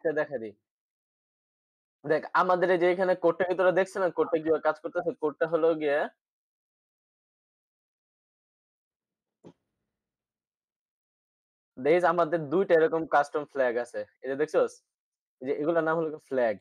একটা দেখা দিই। দেখ আমাদের এই যে এখানে কোডটা কি তোরা দেখছিস না? কোডটা কিভাবে কাজ করতেছে? কোডটা হলো গিয়ে দেখিস আমাদের ২ টা এরকম কাস্টম ফ্ল্যাগ আছে। এই যে দেখছস? এই যে এগুলোর নাম হলো ফ্ল্যাগ।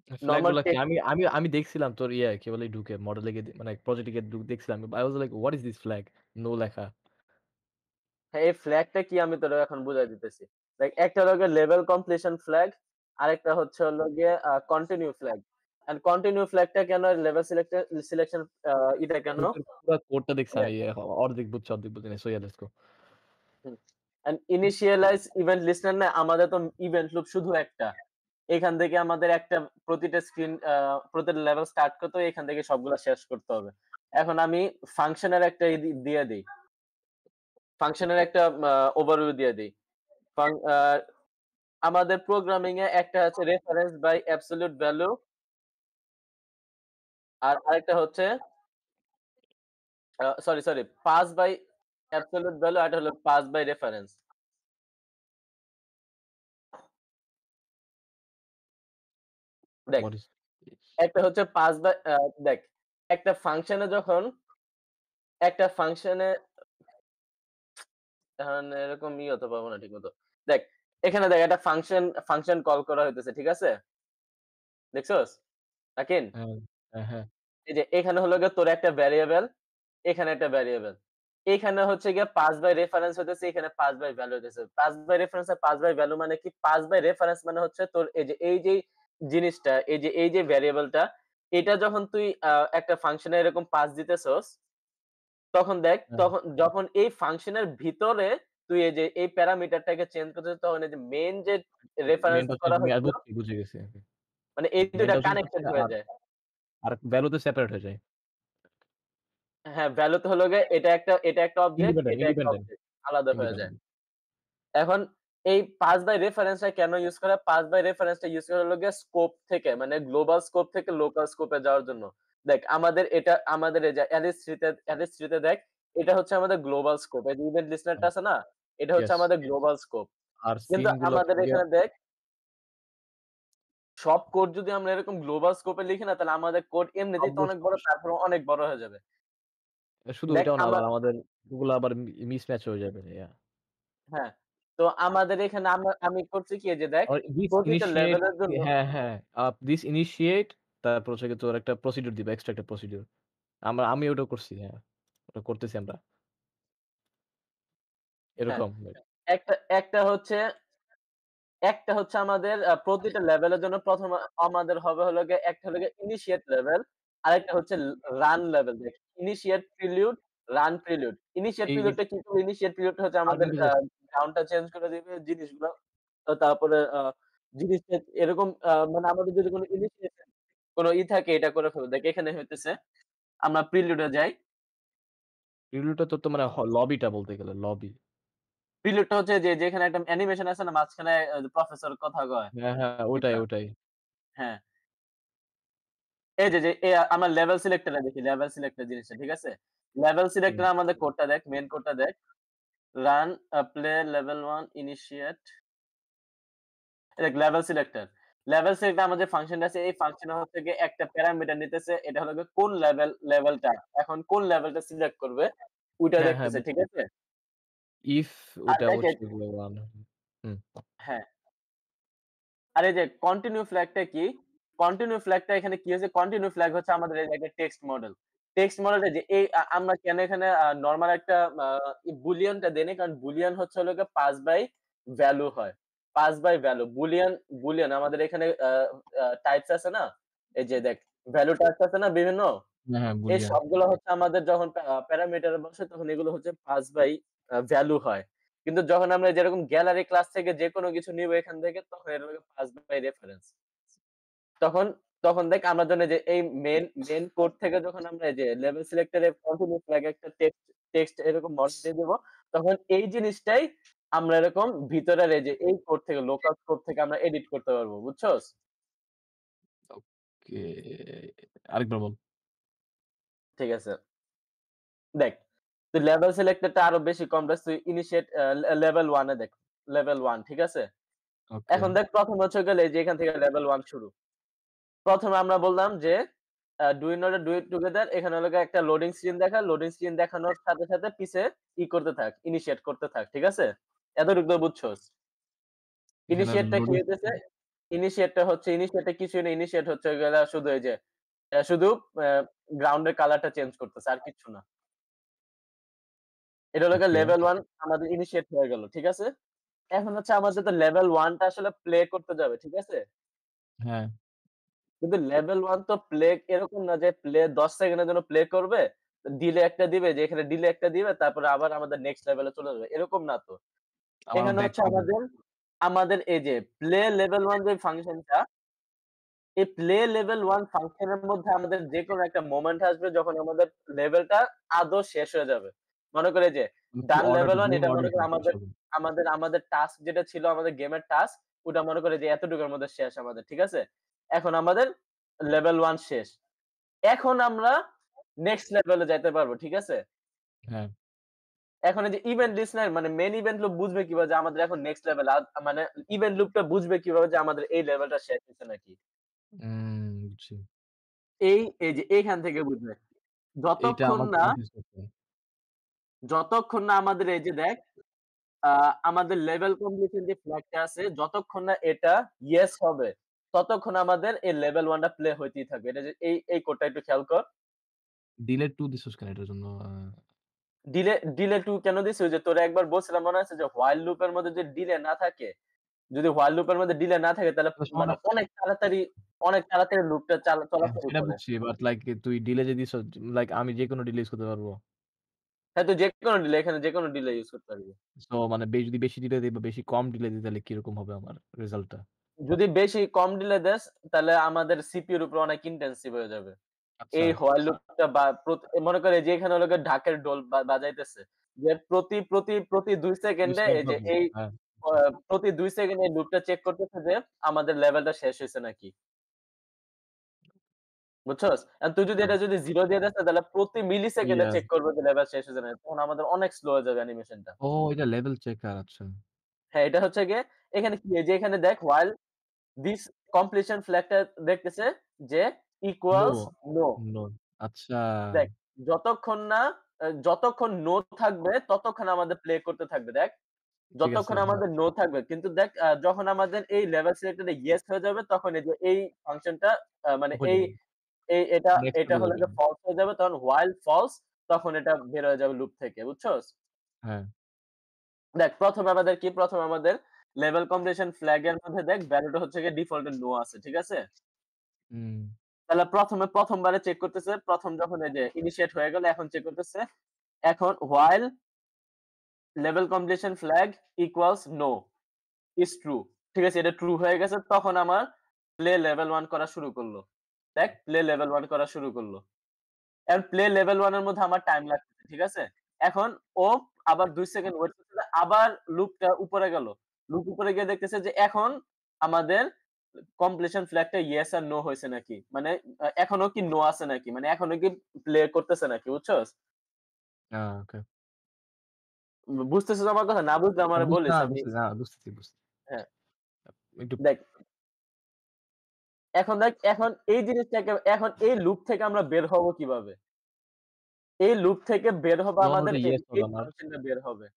ফ্ল্যাগ নরমাল গুলা কি? টেক্সট আমি দেখছিলাম তোর কি বলে ঢুকে মডেলে গিয়ে মানে প্রজেক্টে গিয়ে দেখছিলাম। I was like, "What is this flag?" No লেখা। হ্যাঁ, এই ফ্ল্যাগটা কি আমি তোরে এখন বুঝাই দিতেছি। দেখ একটা হলো গিয়ে লেভেল কমপ্লিশন ফ্ল্যাগ, আরেকটা হচ্ছে হলো গিয়ে কন্টিনিউ ফ্ল্যাগ। অ্যান্ড কন্টিনিউ ফ্ল্যাগটা কেন লেভেল সিলেকশন আ এটা কেন? আমি তোর পুরা কোডটা দেখছি আমি দেখ অর্ধেক বুঝছি, অর্ধেক বুঝি নাই। So yeah, let's go. Hmm. And initialize event listener না আমাদের তো ইভেন্ট লুপ শুধু একটা। এখান থেকে আমাদের একটা প্রতিটা স্ক্রিন প্রতিটা লেভেল স্টার্ট করতে হবে, এখান থেকে সবগুলা শেষ করতে হবে। এখন আমি ফাংশনের একটা দিয়ে দেই। ফাংশনের একটা ওভারভিউ দিয়ে দেই। ফাং আ আমাদের প্রোগ্রামিং এ একটা আছে রেফারেন্স বাই অ্যাবসোলিউট ভ্যালু আর আরেকটা হচ্ছে sorry pass by absolute value আর একটা হলো পাস বাই রেফারেন্স। দেখ What is this? একটা হচ্ছে পাস বাই দেখ একটা ফাংশনে যখন একটা ফাংশনে এখন এরকম হতে পারবো না ঠিকমতো। দেখ এখানে দেখ একটা ফাংশন কল করা হইতেছে, ঠিক আছে? দেখছস? নাকিন? হ্যাঁ, হ্যাঁ, হ্যাঁ। এই যে এখানে হলো গিয়ে তোর একটা ভ্যারিয়েবল, এখানে একটা ভ্যারিয়েবল। এখানে হচ্ছে গিয়ে পাস বাই রেফারেন্স হইতেছে, এখানে পাস বাই ভ্যালু হইতেছে। পাস বাই রেফারেন্স আর পাস বাই ভ্যালু মানে কি? পাস বাই রেফারেন্স মানে হচ্ছে তোর এই যে জিনিসটা, এই যে ভ্যারিয়েবলটা, এটা যখন তুই একটা ফাংশনে এরকম পাস দিতেছস, তখন দেখ হ্যাঁ, যখন এই ফাংশনের ভিতরে তুই এই যে এই প্যারামিটারটাকে চেঞ্জ করতেছিস তখন এই যে মেইন যে রেফারেন্স মেইনটা হচ্ছে করা আমি হয়েছিল, বুঝে গেছি। মানে এই ২ টা মেইনটা চেঞ্জ কানেক্টেড করছে হয়ে আর যায়। আর ভ্যালুতে সেপারেট হয়ে যায়। হ্যাঁ, ভ্যালু তো হলো গিয়ে এটা একটা অবজেক্ট, ইন্ডিপেন্ডেন্ট, এটা একটা ইন্ডিপেন্ডেন্ট, অবজেক্ট আলাদা হয়ে যায়। ইন্ডিপেন্ডেন্ট। এখন এই পাস বাই রেফারেন্সটা কেন ইউস করে? পাস বাই রেফারেন্সটা ইউস করা হলো গিয়ে স্কোপ থেকে মানে গ্লোবাল স্কোপ থেকে লোকাল স্কোপে যাওয়ার জন্য। দেখ আমাদের এই যে অ্যালিস 3 তে দেখ এটা হচ্ছে আমাদের গ্লোবাল স্কোপ। এই যে ইভেন্ট লিস্টেনারটা আছে না? এটা হচ্ছে ইয়েস। আমাদের গ্লোবাল স্কোপ। আর কিন্তু সিন গুলো আমাদের হচ্ছে গিয়ে এখানে দেখ সব কোড যদি আমরা এরকম গ্লোবাল স্কোপে লিখি না তাহলে আমাদের কোড এমনিতেই তো সবগুলো অনেক বড়, তারপরে অনেক বড় হয়ে যাবে। শুধু দেখ ওইটাও না আবার আমাদের ওগুলো আবার মিসম্যাচ হয়ে যাবে। হ্যাঁ। তো আমাদের এখানে আমি করছি কি এই যে দেখ আর দিস প্রতিটা ইনিশিয়েট লেভেলের জন্য হ্যাঁ, হ্যাঁ। দিস ইনিশিয়েট তারপর হচ্ছে গিয়ে তোর একটা প্রসিডিউর দিবে, এক্সট্রা একটা প্রসিডিউর। আমি ওটা করছি, হ্যাঁ। ওটা করতেছি আমরা। হ্যাঁ, এরকম। একটা একটা হচ্ছে একটা হচ্ছে আমাদের প্রতিটা লেভেলের জন্য ১ম আমাদের হবে হলো গিয়ে একটা হলো গিয়ে ইনিশিয়েট লেভেল, আরেকটা হচ্ছে রান লেভেল। দেখ initiate prelude, run prelude. Initiate এই প্রিলিউডটা কি করবে? ইনিশিয়েট প্রিলিউডটা হচ্ছে আমাদের আর্গুমেন্ট গ্রাউন্ডটা চেঞ্জ করে দিবে জিনিসগুলো। তারপরে জিনিসটা এরকম মানে আমাদের যদি কোনো ইনিশিয়েশন কোনো থাকে এটা করে ফেলবে। দেখ এখানে হইতেছে আমরা প্রিলিউড এ যাই। প্রিলুডটা তো মানে লবিটা বলতে গেলে লবি। প্রিলিউডটা হচ্ছে যে যেখানে একটা অ্যানিমেশন আছে না মাঝখানে প্রফেসর কথা কয়। হ্যাঁ, হ্যাঁ, ওইটাই, এটা ওইটাই। হ্যাঁ। এই যে আমরা লেভেল সিলেক্টর এ দেখি লেভেল সিলেক্টর জিনিসটা, ঠিক আছে? লেভেল হুম। সিলেক্টর আমাদের কোডটা দেখ, মেইন কোডটা দেখ। রান প্লে লেভেল 1 ইনিশিয়েট দেখ লেভেল সিলেক্টর। লেভেল সিলেক্টর আমাদের ফাংশনটা আছে এই ফাংশনে হচ্ছে গিয়ে একটা প্যারামিটার নিতেছে এটা হলো গিয়ে কোন লেভেলটা এখন কোন লেভেলটা সিলেক্ট করবে ওইটা হ্যাঁ, হ্যাঁ, দেখতেছে, ঠিক বুঝছি। আছে? ইফ আর ওটা দেখেন হচ্ছে গিয়ে 1 হুম। হ্যাঁ, আর এই যে কন্টিনিউ ফ্ল্যাগটা কি? কন্টিনিউ ফ্ল্যাগটা এখানে কি হয়েছে? কন্টিনিউ ফ্ল্যাগ হচ্ছে আমাদের এই যে একটা টেক্সট মডেল। টেক্সট মডেলটা যে এই আমরা কেন এখানে নরমাল একটা আ বুলিয়ানটা দেই নাই? কারণ বুলিয়ান হচ্ছে হলো গিয়ে পাস বাই ভ্যালু হয়। Pass by value. বুলিয়ান আমাদের এখানে টাইপস আছে না? এই যে দেখ ভ্যালু টাইপস আছে না বিভিন্ন? হ্যাঁ, হ্যাঁ, এই বুলিয়ান। সবগুলো হচ্ছে আমাদের যখন প্যারামিটারে বসে তখন এগুলো হচ্ছে পাস বাই ভ্যালু হয়। কিন্তু যখন আমরা যেরকম গ্যালারি ক্লাস থেকে যেকোনো কিছু নিব এখান থেকে তখন এটা হলো পাস বাই রেফারেন্স। তখন তখন দেখ আমরা জানি যে এই মেইন কোড থেকে যখন আমরা এই যে লেভেল সিলেক্টর এর কন্টিনিউ ফ্ল্যাগ একটা টেক্সট এরকম মডেল দিয়ে দেব, তখন এই জিনিসটাই আমরা এরকম ভিতরের এই যে এই কোড থেকে লোকাল কোড থেকে আমরা এডিট করতে পারবো। বুঝছস? ওকে। আরেকবার বল। ঠিক আছে। দেখ তুই লেভেল সিলেক্টরটা আরো বেশি কমপ্লেক্স তুই ইনিশিয়েট লেভেল 1 এ দেখ। লেভেল 1 ঠিক আছে? ওকে। এখন দেখ ১ম হচ্ছে গেলে এই যে এখান থেকে লেভেল 1 শুরু। ১ম এ আমরা বললাম যে do it not do it together এখানে হলো গিয়ে একটা লোডিং স্ক্রিন দেখা। লোডিং স্ক্রিন দেখানোর সাথে, সাথে পিছে করতে থাক, ইনিশিয়েট করতে থাক। ঠিক আছে? এতটুকু তো বুঝছোস। এখানে ইনিশিয়েটটা কি লোডিং হইতেছে? ইনিশিয়েটটা কিছুই না। ইনিশিয়েট হচ্ছে গিয়ে শুধু এই যে শুধু আ গ্রাউন্ড এর কালারটা চেঞ্জ করতেছে। আর কিচ্ছু না। এটা হলো গিয়ে ওকে। লেভেল 1 আমাদের ইনিশিয়েট হয়ে গেল। ঠিক আছে? এখন হচ্ছে আমাদের তো লেভেল 1 টা আসলে প্লে করতে যাবে। ঠিক আছে? হ্যাঁ। কিন্তু লেভেল 1 তো প্লে এরকম না যে প্লে ১০ সেকেন্ডের জন্য প্লে করবে। ডিলে একটা দিবে যে এখানে ডিলে একটা দিবে তারপরে আবার আমাদের নেক্সট লেভেলে চলে যাবে। এরকম না তো। আমার এখানে ব্যাক হচ্ছে হবে। আমাদের এই যে প্লে লেভেল 1 যে ফাংশনটা, এই প্লে লেভেল 1 ফাংশনের মধ্যে আমাদের যেকোনো একটা মোমেন্ট আসবে যখন আমাদের লেভেলটা আদৌ শেষ হয়ে যাবে। মনে করে যে কি ডান লেভেল 1 গেম এটা মনে অর্ডার করি শেষ হবে। আমাদের টাস্ক যেটা ছিল আমাদের গেমের টাস্ক ওটা মনে করে যে এতটুকুর মধ্যে শেষ আমাদের। ঠিক আছে? এখন আমাদের লেভেল 1 শেষ। এখন আমরা নেক্সট লেভেলে যাইতে পারবো। ঠিক আছে? হ্যাঁ। এখন এই যে ইভেন্ট লিস্টেনার মানে মেইন ইভেন্ট লুপ বুঝবে কিভাবে যে আমাদের এখন নেক্সট লেভেল মানে ইভেন্ট লুপটা বুঝবে কিভাবে যে আমাদের এই লেভেলটা শেষ হইছে নাকি। বুঝছি। এই যে এইখান থেকে বুঝবে। এইটা যতক্ষণ আমাকে না কনফিউজ করছে। যতক্ষণ না আমাদের এই যে দেখ আ আমাদের লেভেল কমপ্লিশন যে ফ্ল্যাগটা আছে যতক্ষণ না এটা ইয়েস হবে, ততক্ষণ আমাদের এই লেভেল 1 টা প্লে হইতেই থাকবে। এটা যে এই কোডটা একটু খেয়াল কর। ডিলেট 2 দিছস কেন এটার জন্য? ডিলে 2 কেন দিছি? ওই যে তোরে একবার বলছিলাম মনে আছে যে হোয়াইল লুপ এর মধ্যে যদি ডিলে না থাকে, যদি হোয়াইল লুপ এর মধ্যে ডিলে না থাকে তাহলে মানে অনেক তাড়াতাড়ি লুপটা চলা শুরু সেটা করে। বুঝছি। বাট লাইক তুই ডিলে যে দিছস লাইক আমি যেকোনো ডিলে ইউস করতে পারবো। হ্যাঁ, তুই যেকোনো ডিলে এখানে যেকোনো ডিলে ইউস করতে পারবি। সো মানে যদি বেশি ডিলে দেই বা বেশি কম ডিলে দেই তাহলে কিরকম হবে আমার রেজাল্টটা? যদি বেশি কম ডিলে দেস তাহলে আমাদের সিপিইউ এর উপর অনেক ইনটেনসিভ হয়ে যাবে। আচ্ছা। এই হোয়াইল লুপটা বা মনে করে যে এখানে হলো গিয়ে ঢাকের ঢোল বাজাইতেছে। যে প্রতি ২ 2 সেকেন্ডে সেকেন্ড এই পর যে দিছে। এই হ্যাঁ, আ বুঝছি। প্রতি ২ সেকেন্ডে এই লুপটা চেক করতেছে যে আমাদের লেভেলটা শেষ হইছে নাকি। বুঝছস? তুই যদি হ্যাঁ। এটা যদি 0 দিয়ে দেস তাহলে প্রতি মিলি সেকেন্ডে ইয়াস। চেক করবে যে লেভেল শেষ হয়েছে নাকি। তখন আমাদের অনেক স্লো হয়ে যাবে অ্যানিমেশনটা। ও এটা লেভেল চেকার আচ্ছা। হ্যাঁ, এটা হচ্ছে গিয়ে এখানে কি এই যে এখানে দেখ while this completion flag টা দেখতেছে যে নো, equals no নো। আচ্ছা। দেখ যতক্ষণ নো থাকবে ততক্ষণ আমাদের প্লে করতে থাকবে দেখ। ঠিক আছে। যতক্ষণ হ্যাঁ, আমাদের নো থাকবে কিন্তু দেখ যখন আমাদের এই লেভেল সিলেক্টেড এ ইয়েস হয়ে যাবে তখন এই যে এই ফাংশনটা মানে অফ হয়ে যাবে। নেক্সট এটা লেভেলে হলো যাবে। গিয়ে ফলস হয়ে যাবে তখন while false তখন এটা বের হয়ে যাবে লুপ থেকে বুঝছস? হ্যাঁ। দেখ ১ম আমাদের লেভেল কমপ্লিশন ফ্ল্যাগ এর মধ্যে দেখ ভ্যালুটা হচ্ছে গিয়ে ডিফল্ট এ নো আছে। ঠিক আছে? হুম। তাহলে ১ম বারে চেক করতেছে। ১ম যখন এই যে ইনিশিয়েট হয়ে গেল এখন চেক করতেছে। এখন while level completion flag equals no is true ঠিক আছে? এটা ট্রু হয়ে গেছে। তখন আমার প্লে লেভেল 1 করা শুরু করল। দেখ প্লে লেভেল 1 করা শুরু করল। এখন প্লে লেভেল 1 এর মধ্যে আমার টাইম লাগতেছে। ঠিক আছে? এখন ও আবার ২ সেকেন্ড ওয়েট করতেছে। আবার লুপটা উপরে গেল। লুপ উপরে গিয়ে দেখতেছে যে এখন আমাদের কমপ্লিশন ফ্ল্যাগটা ইয়েস আর নো হইছে নাকি? মানে এখনো কি নো আছে নাকি? মানে এখনো কি প্লে করতেছে নাকি, বুঝছস? ওকে। বুঝতেছিস আমার কথা? না বুঝলে আমারে বলিস আমি বুঝতেছি, বুঝতেছি, বুঝতেছি। হ্যাঁ, একটু দেখ এখন এই জিনিসটাকে এখন এই লুপ থেকে আমরা বের হবো কিভাবে? এই লুপ থেকে বের হবো যখন আমাদের ওটা ইয়েস হবে এই আমার ফাংশনটা বের হবে।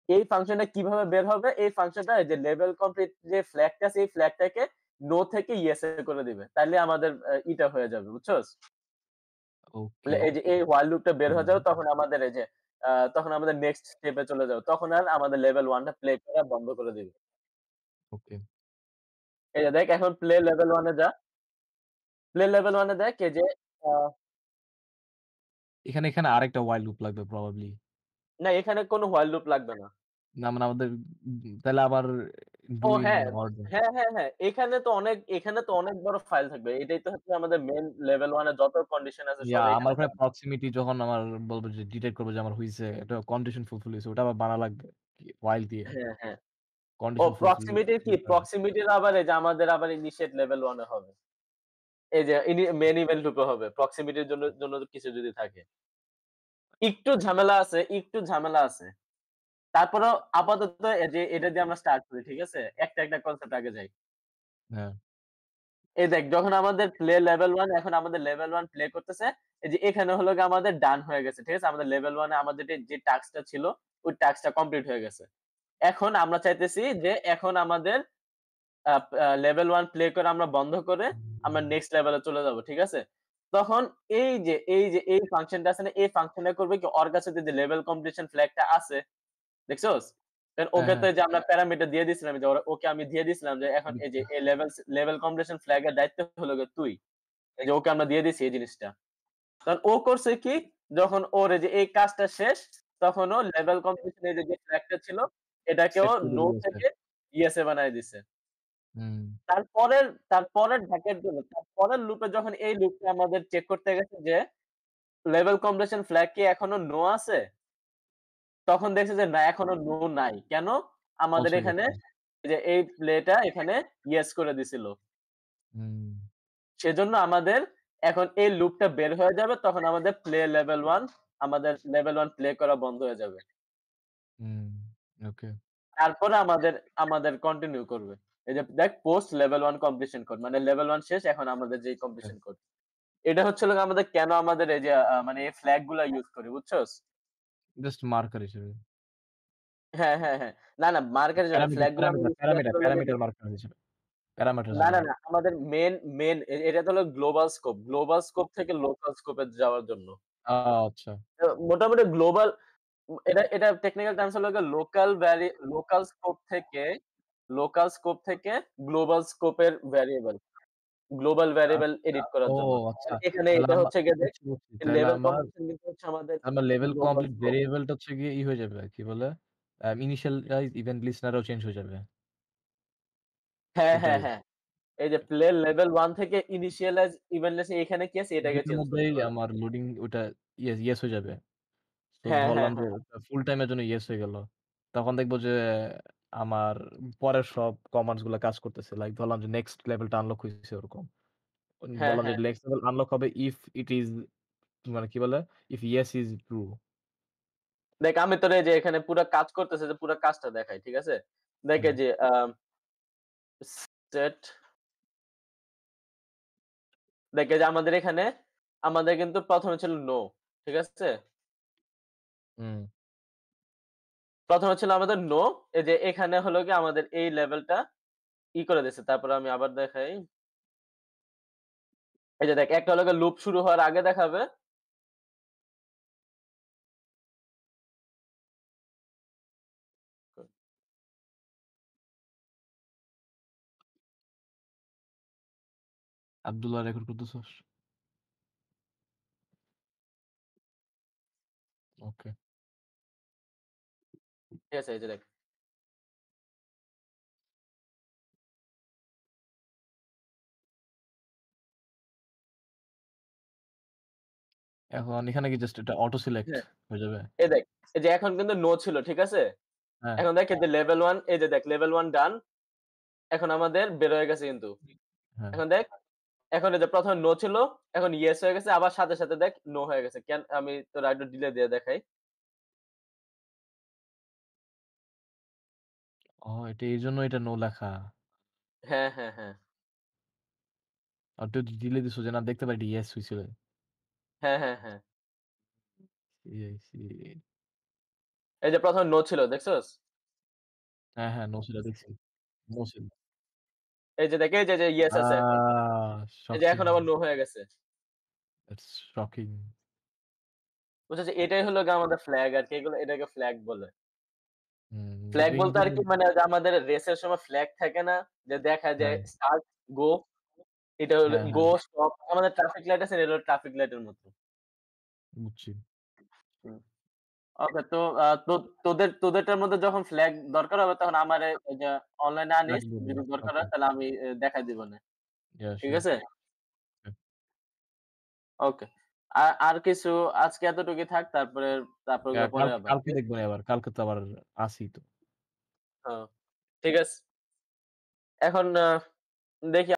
এই ফাংশনটা কিভাবে বের হবে? এই ফাংশনটা যে লেভেল কমপ্লিট যে ফ্ল্যাগটা আছে এই ফ্ল্যাগটাকে নো থেকে ইয়েস এ করে দিবে। তাইলে আমাদের ইটা হয়ে যাবে, বুঝছস? ওকে। বলে এই যে এই while লুপটা বের হয়ে হুম, যাবে তখন আমাদের এই যে তখন আমাদের নেক্সট স্টেপে চলে যাবে। তখন আর আমাদের লেভেল 1 টা প্লে করা বন্ধ করে দিবে। ওকে। এই যে দেখ এখন প্লে লেভেল 1 এ যা। প্লে লেভেল 1 এ দেখ এই যে আ এখানে আরেকটা while লুপ লাগবে প্রবাবলি। না এখানে কোনো while লুপ লাগবে না। না মানে আমাদের তাহলে আবার ডু ও ইন হ্যাঁ, অর্ডার। হ্যাঁ। এখানে তো অনেক বড় ফাইল থাকবে। এটাই তো হচ্ছে আমাদের মেইন লেভেল 1 এ যত কন্ডিশন আছে সব আমার এখানে ওখানে থাকবে। প্রক্সিমিটি যখন আমার বলব যে ডিটেক্ট করব যে আমার হইছে এটা কন্ডিশন ফুলফিল হইছে ওটা আবার বানা লাগবে। while দিয়ে। হ্যাঁ। ও কন্ডিশন ফুলফিল প্রক্সিমিটি কি? দিতে হবে। প্রক্সিমিটির আবার এই যে আমাদের আবার ইনিশিয়েট লেভেল 1 এ হবে। এই যে মেইন ইভেন্ট লুপে হবে। প্রক্সিমিটির জন্য কিছু যদি থাকে। একটু ঝামেলা আছে। তারপরেও আপাতত এটা দিয়ে আমরা স্টার্ট করি। ঠিক আছে? একটা কনসেপ্ট আগে যাই। হ্যাঁ, এই দেখ যখন আমাদের প্লে লেভেল 1 এখন আমাদের লেভেল 1 প্লে করতেছে। এই যে এখানে হলো গিয়ে আমাদের ডান হয়ে গেছে। ঠিক আছে? আমাদের লেভেল 1 এ আমাদের যে টাস্কটা ছিল ওই টাস্কটা কমপ্লিট হয়ে গেছে। এখন আমরা চাইতেছি যে এখন আমাদের লেভেল 1 প্লে করে আমরা বন্ধ করে আমরা নেক্সট লেভেলে চলে যাবো। ঠিক আছে? তখন এই ফাংশনটা আছে না? এই ফাংশনটা করবে কি ওর কাছে যে লেভেল কমপ্লিশন ফ্ল্যাগটা আছে দেখছোস? দেন হ্যাঁ, ওকে তো হ্যাঁ। এই যে আমরা প্যারামিটার দিয়ে দিছিলাম যে ওকে আমি দিয়ে দিছিলাম যে এখন এই যে বুঝছি। এই লেভেল কমপ্লিশন ফ্ল্যাগ এর দায়িত্ব হলো গিয়ে তুই। এই যে ওকে আমরা দিয়ে দিছি এই জিনিসটা। কারণ ও করছে কি যখন ওর এই যে এই কাজটা শেষ তখন ও লেভেল কমপ্লিশন এর যে ফ্ল্যাগটা ছিল এটাকেও সেট করে নো দিয়েছে। থেকে ইয়েস এ বানায় দিছে। হুম, তারপরের ধাপের জন্য তারপরের লুপে যখন এই লুপটা আমাদের চেক করতে গেছে যে লেভেল কমপ্লিশন ফ্ল্যাগ কি এখনো নো আছে? তখন দেখছে যে না এখনো নো নাই। কেন? আমাদের পৌঁছে এখানে গেছে। এই যে এই প্লেটা এখানে ইয়েস করে দিছিল। হুম, সেজন্য আমাদের এখন এই লুপটা বের হয়ে যাবে তখন আমাদের প্লে লেভেল 1 আমাদের লেভেল 1 প্লে করা বন্ধ হয়ে যাবে। হুম, ওকে। তারপরে আমাদের কন্টিনিউ করবে। এই যে দেখ পোস্ট লেভেল 1 কমপ্লিশন কোড মানে লেভেল 1 শেষ এখন আমাদের যেই কমপ্লিশন কোড। এটা হচ্ছে হলো গিয়ে আমাদের কেন আমাদের এই যে মানে এই ফ্ল্যাগ গুলা ইউস করি বুঝছস? জাস্ট মার্কার হিসেবে। হ্যাঁ। না মার্কেট এর জন্য ফ্ল্যাগ গুলো আমরা ইউস করি আসলে হলো গিয়ে প্যারামিটার মার্কার হিসেবে। প্যারামিটার না, হিসেবে। না আমাদের মেইন এটা তো হলো গ্লোবাল স্কোপ। গ্লোবাল স্কোপ থেকে লোকাল স্কোপে যাওয়ার জন্য। আচ্ছা। মোটামুটি গ্লোবাল এটা টেকনিক্যাল টার্মস হলো গিয়ে লোকাল স্কোপ থেকে গ্লোবাল স্কোপের ভ্যারিয়েবল। গ্লোবাল ভ্যারিয়েবল আচ্ছা। এডিট করার ও জন্য। আচ্ছা। আর এখানে তাহলে এটা হচ্ছে গিয়ে দেখ বুঝছি। তাহলে লেভেল আমার কম্প্রেশন কিন্তু হচ্ছে আমাদের লেভেল গ্লোবাল কমপ্লিট স্কোপ। ভেরিয়েবলটা হচ্ছে গিয়ে হয়ে যাবে। কি বলে? ইনিশিয়ালাইজ ইভেন্ট লিস্টেনারও চেঞ্জ হয়ে যাবে। এটাই। হ্যাঁ। এই যে প্লে লেভেল 1 থেকে ইনিশিয়ালাইজ ইভেন্টলেস এখানে কি আছে এটাকে দুইটার চেঞ্জ মধ্যেই করতে পারবে। আমার লোডিং ওইটা ইয়েস হয়ে যাবে। তো ধরলাম যে হ্যাঁ। ফুল টাইম এর জন্য ইয়েস হয়ে গেল। তখন দেখব যে আমার পরের সব কমান্ডস গুলা কাজ করতেছে। লাইক ধরলাম যে নেক্সট লেভেলটা আনলক হইছে ওরকম। বললাম যে হ্যাঁ। নেক্সট লেভেল আনলক হবে ইফ ইট ইস মানে কি বলে? If yes is true. দেখ আমি তোর এই যে এখানে পুরা কাজ করতেছে যে পুরা কাজটা দেখাই। ঠিক আছে? দেখ হুম, এই যে সেট দেখ এই যে আমাদের এখানে আমাদের কিন্তু ১ম এ ছিল নো। ঠিক আছে? হুম, ১ম এ ছিল আমাদের নো। এই যে এখানে হলো গিয়ে আমাদের এই লেভেলটা করে দিছে। তারপরে আমি আবার দেখাই। এই যে দেখ একটা হলো গিয়ে লুপ শুরু হওয়ার আগে দেখাবে। আব্দুল্লাহ রেকর্ড করতেছস? ওকে। ঠিক আছে? এই যে দেখ। এখন এখানে কি জাস্ট এটা অটো সিলেক্ট হ্যাঁ, হয়ে যাবে? এই দেখ। এই যে এখন কিন্তু নো ছিল। ঠিক আছে? হ্যাঁ, এখন দেখ এই যে লেভেল 1 এই যে দেখ লেভেল 1 ডান। এখন আমাদের বের হয়ে গেছে কিন্তু। হ্যাঁ। এখন দেখ, এখন এই যে ১ম এ নো ছিল, এখন ইয়েস হয়ে গেছে। আবার সাথে দেখ নো হয়ে গেছে। আমি তোর আরেকটু ডিলে দিয়ে দেখাই। এটা এইজন্য এটা নো লেখা। হ্যাঁ। আর তুই দিলে দিছো যে না দেখতে পারি ইয়েস হইছিল। হ্যাঁ। See, see. এই যে ১ম এ নো ছিল দেখছস? হ্যাঁ, হ্যাঁ, নো ছিল দেখছি। নো ছিল। এই যে দেখ এই যে ইয়েস আছে এখন। এই যে শকিং। এখন আবার নো হয়ে গেছে। That's shocking. বুঝছেন? এটাই হলো গিয়ে আমাদের ফ্ল্যাগ আরকি। এটাকে ফ্ল্যাগ বলে। হুম, ফ্ল্যাগ এই বলতে আর কি মানে যে আমাদের রেসের সময় ফ্ল্যাগ থাকে না? যে দেখায় যে হ্যাঁ, স্টার্ট, গো এটা হলো হ্যাঁ, গো, হ্যাঁ, স্টপ আমাদের ট্রাফিক লাইট আছে এটা হলো ট্রাফিক লাইটের মতো। বুঝছি। হুম। ওকে তো তোদেরটার মধ্যে যখন ফ্ল্যাগ দরকার হবে তখন আমারে ওই যে অনলাইনে আনিস। লাগবে না। যদি দরকার ওকে। হয় তাহলে আমি দেখাই দিবনে। ইয়া ঠিক সিউর। আছে? ওকে। আর কিছু আজকে এতটুকুই থাক। তারপরে ওগুলো পরে আবার। কালকে দেখব না আবার। কালকে তো আবার আছি তো। হ্যাঁ, ঠিক আছে। এখন দেখি